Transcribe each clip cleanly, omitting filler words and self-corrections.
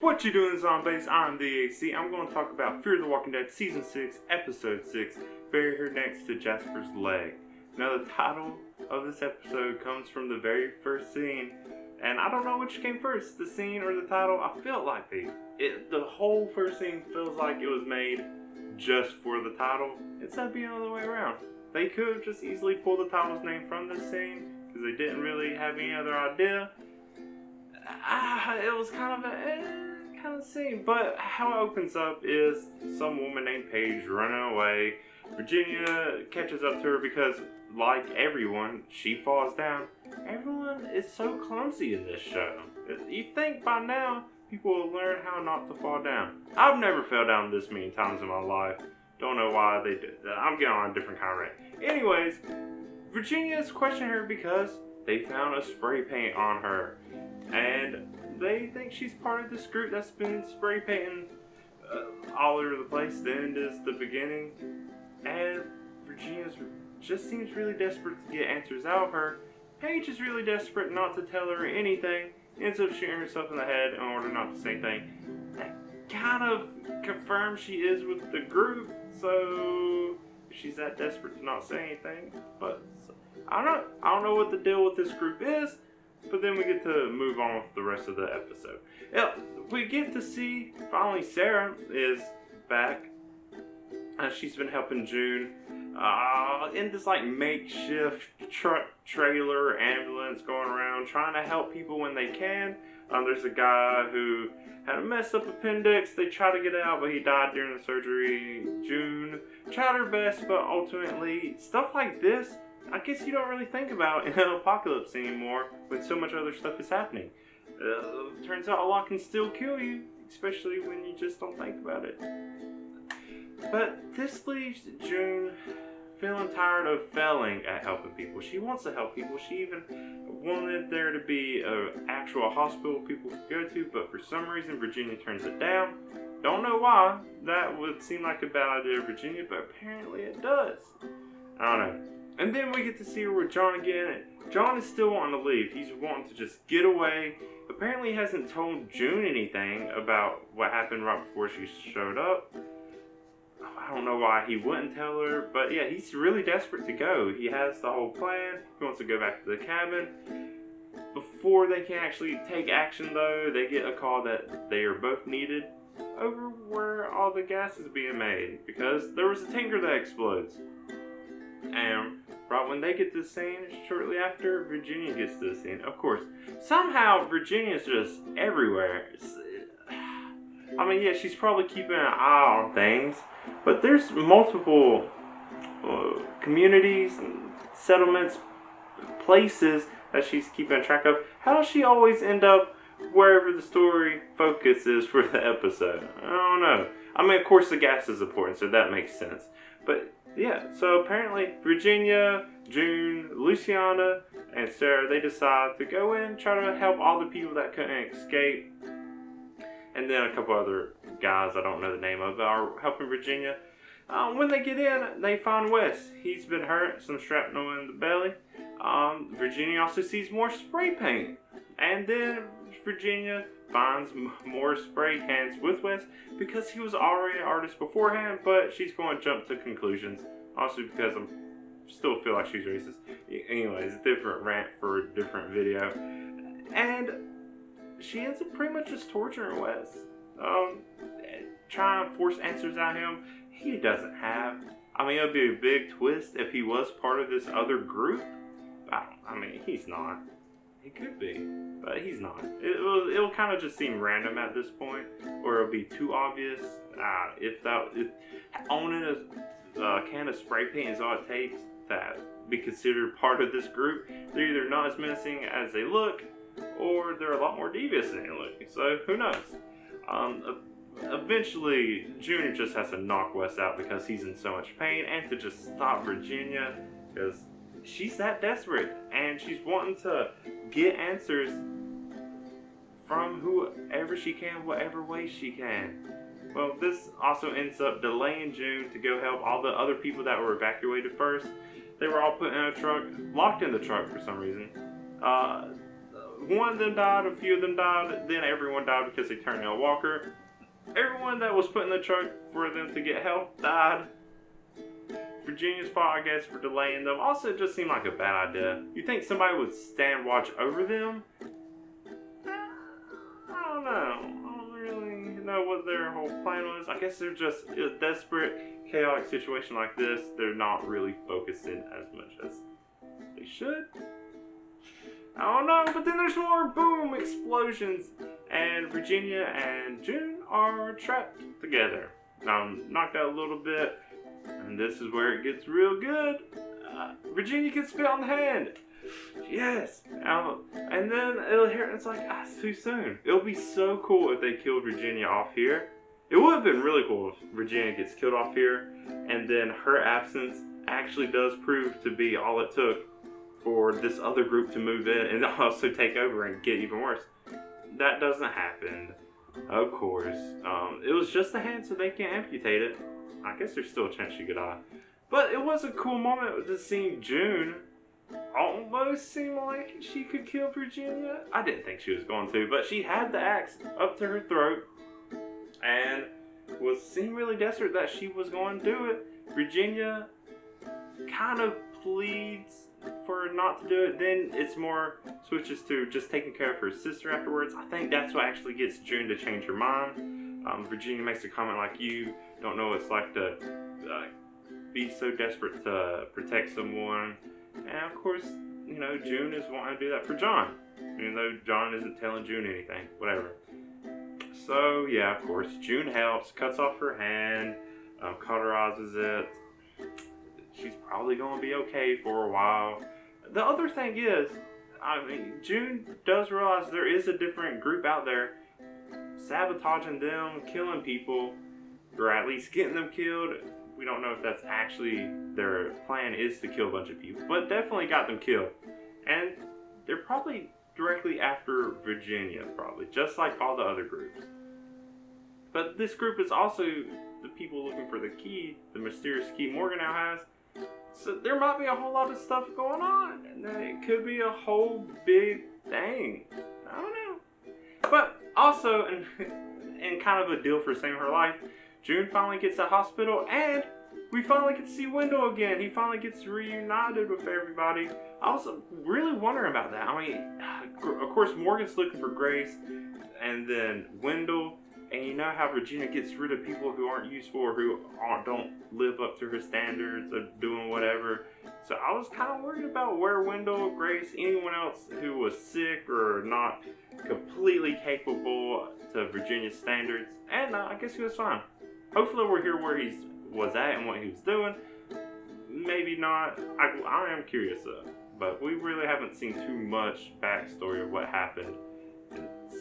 What you doing, Zombaes? I'm the AC. I'm going to talk about Fear the Walking Dead Season 6, Episode 6, Bury Her Next to Jasper's Leg. Now, the title of this episode comes from the very first scene, and I don't know which came first, the scene or the title. I felt like the whole first scene feels like it was made just for the title, instead of being the other way around. They could have just easily pulled the title's name from this scene, because they didn't really have any other idea. It was kind of a scene, but how it opens up is some woman named Paige running away. Virginia catches up to her because, like everyone, she falls down. Everyone is so clumsy in this show. You think by now people will learn how not to fall down. I've never fell down this many times in my life. Don't know why they did that. I'm getting on a different kind of rant. Anyways, Virginia's questioning her because they found a spray paint on her. And they think she's part of this group that's been spray painting all over the place. The end is the beginning. And Virginia just seems really desperate to get answers out of her. Paige is really desperate not to tell her anything. Ends up shooting herself in the head in order not to say anything. That kind of confirms she is with the group. So she's that desperate to not say anything. But I don't know what the deal with this group is. But then we get to move on with the rest of the episode. Yeah, we get to see, finally, Sarah is back. She's been helping June in this like makeshift truck, trailer, ambulance going around trying to help people when they can. There's a guy who had a messed up appendix. They tried to get it out, but he died during the surgery. June tried her best, but ultimately, stuff like this, I guess you don't really think about in an apocalypse anymore when so much other stuff is happening. Turns out a lot can still kill you, especially when you just don't think about it. But this leaves June feeling tired of failing at helping people. She wants to help people. She even wanted there to be an actual hospital people could go to, but for some reason Virginia turns it down. Don't know why. That would seem like a bad idea to Virginia, but apparently it does. I don't know. And then we get to see her with John again. John is still wanting to leave. He's wanting to just get away. Apparently he hasn't told June anything about what happened right before she showed up. I don't know why he wouldn't tell her, but yeah, he's really desperate to go. He has the whole plan. He wants to go back to the cabin. Before they can actually take action though, they get a call that they are both needed over where all the gas is being made, because there was a tanker that explodes. And right when they get to the scene, shortly after, Virginia gets to the scene. Of course, somehow Virginia's just everywhere. I mean, yeah, she's probably keeping an eye on things, but there's multiple communities, and settlements, places that she's keeping track of. How does she always end up wherever the story focuses for the episode? I don't know. I mean, of course, the gas is important, so that makes sense. But yeah, so apparently Virginia, June, Luciana, and Sarah, they decide to go in, try to help all the people that couldn't escape. And then a couple other guys I don't know the name of are helping Virginia. When they get in, they find Wes. He's been hurt, some shrapnel in the belly. Virginia also sees more spray paint. And then Virginia finds more spray cans with Wes because he was already an artist beforehand, but she's going to jump to conclusions. Also because I still feel like she's racist. Anyways, different rant for a different video. And she ends up pretty much just torturing Wes. Trying to force answers out of him he doesn't have. I mean, it would be a big twist if he was part of this other group. I mean, he's not. He could be, but he's not. It'll kind of just seem random at this point, or it'll be too obvious. If owning a can of spray paint is all it takes to be considered part of this group, they're either not as menacing as they look, or they're a lot more devious than they look. So who knows? Eventually, Junior just has to knock Wes out because he's in so much pain, and to just stop Virginia because she's that desperate, and she's wanting to get answers from whoever she can, whatever way she can. Well, this also ends up delaying June to go help all the other people that were evacuated first. They were all put in a truck, locked in the truck for some reason. one of them died, a few of them died, then everyone died because they turned out Walker. Everyone that was put in the truck for them to get help died. Virginia's fault, I guess, for delaying them. Also, it just seemed like a bad idea. You think somebody would stand watch over them? I don't know. I don't really know what their whole plan was. I guess they're just a desperate, chaotic situation like this. They're not really focusing as much as they should. I don't know, but then there's more boom explosions, and Virginia and June are trapped together. Knocked out a little bit, and this is where it gets real good. Virginia gets bit on the hand. Yes. And then it'll hear, it's like, it's too soon. It'll be so cool if they killed Virginia off here. It would have been really cool if Virginia gets killed off here, and then her absence actually does prove to be all it took for this other group to move in and also take over and get even worse. That doesn't happen, of course. It was just a hand, so they can amputate it. I guess there's still a chance she could die. But it was a cool moment to see June almost seem like she could kill Virginia. I didn't think she was going to, but she had the axe up to her throat and seemed really desperate that she was going to do it. Virginia kind of pleads for her not to do it. Then it's more switches to just taking care of her sister afterwards. I think that's what actually gets June to change her mind. Virginia makes a comment like, you don't know what it's like to be so desperate to protect someone. And of course, you know, June is wanting to do that for John, even though John isn't telling June anything, whatever. So yeah, of course, June helps, cuts off her hand, cauterizes it. She's probably going to be okay for a while. The other thing is, I mean, June does realize there is a different group out there sabotaging them, killing people, or at least getting them killed. We don't know if that's actually their plan is to kill a bunch of people, but definitely got them killed. And they're probably directly after Virginia, probably, just like all the other groups. But this group is also the people looking for the key, the mysterious key Morgan now has. So there might be a whole lot of stuff going on, and it could be a whole big thing. I don't know. But also, and kind of a deal for saving her life, June finally gets to the hospital, and we finally get to see Wendell again. He finally gets reunited with everybody. I was really wondering about that. I mean, of course, Morgan's looking for Grace, and then Wendell. And you know how Virginia gets rid of people who aren't useful or who don't live up to her standards of doing whatever. So I was kind of worried about where Wendell, Grace, anyone else who was sick or not completely capable to Virginia's standards. And I guess he was fine. Hopefully we'll hear where he was at and what he was doing. Maybe not. I am curious though. But we really haven't seen too much backstory of what happened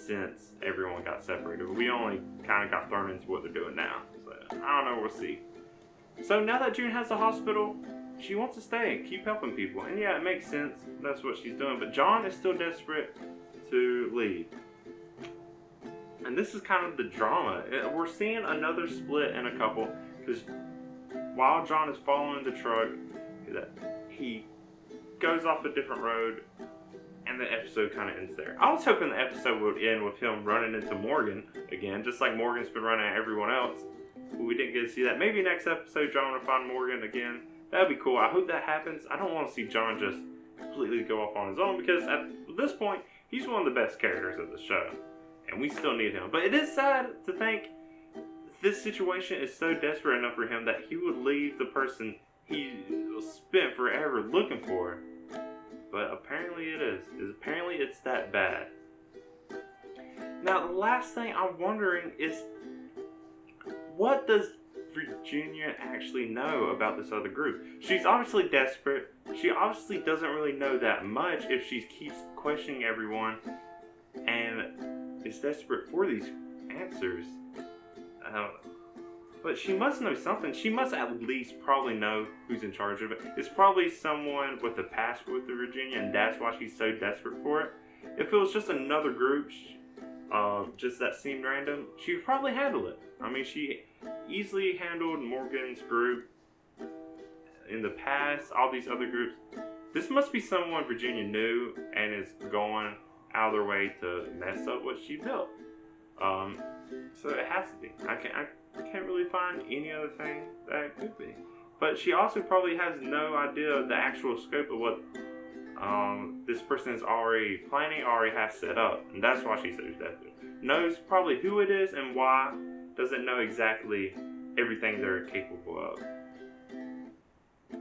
since everyone got separated. We only kind of got thrown into what they're doing now. So, I don't know, we'll see. So now that June has the hospital, she wants to stay and keep helping people. And yeah, it makes sense. That's what she's doing. But John is still desperate to leave. And this is kind of the drama. We're seeing another split in a couple. Because while John is following the truck, he goes off a different road. And the episode kind of ends there. I was hoping the episode would end with him running into Morgan again, just like Morgan's been running at everyone else. But we didn't get to see that. Maybe next episode John will find Morgan again. That'd be cool. I hope that happens. I don't want to see John just completely go off on his own, because at this point, he's one of the best characters of the show. And we still need him. But it is sad to think this situation is so desperate enough for him that he would leave the person he spent forever looking for. But apparently it is. Apparently it's that bad. Now, the last thing I'm wondering is, what does Virginia actually know about this other group? She's obviously desperate. She obviously doesn't really know that much if she keeps questioning everyone and is desperate for these answers. I don't know. But she must know something. She must at least probably know who's in charge of it. It's probably someone with a past with the Virginia, and that's why she's so desperate for it. If it was just another group, just that seemed random, she would probably handle it. I mean, she easily handled Morgan's group in the past, all these other groups. This must be someone Virginia knew and is going out of their way to mess up what she built. So it has to be. I can't really find any other thing that it could be. But she also probably has no idea of the actual scope of what this person is already planning, already has set up. And that's why she's so desperate. Knows probably who it is and why, doesn't know exactly everything they're capable of.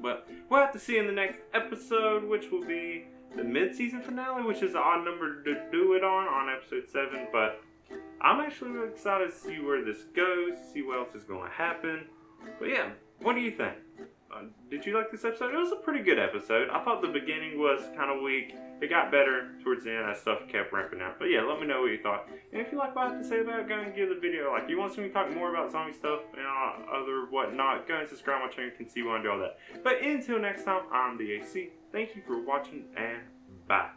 But we'll have to see in the next episode, which will be the mid-season finale, which is an odd number to do it on episode 7. But I'm actually really excited to see where this goes, see what else is going to happen. But yeah, what do you think? Did you like this episode? It was a pretty good episode. I thought the beginning was kind of weak. It got better towards the end as stuff kept ramping up. But yeah, let me know what you thought. And if you like what I have to say about it, go and give the video a like. If you want to see me talk more about zombie stuff and other whatnot, go and subscribe to my channel. You can see why I do all that. But until next time, I'm the AC. Thank you for watching and bye.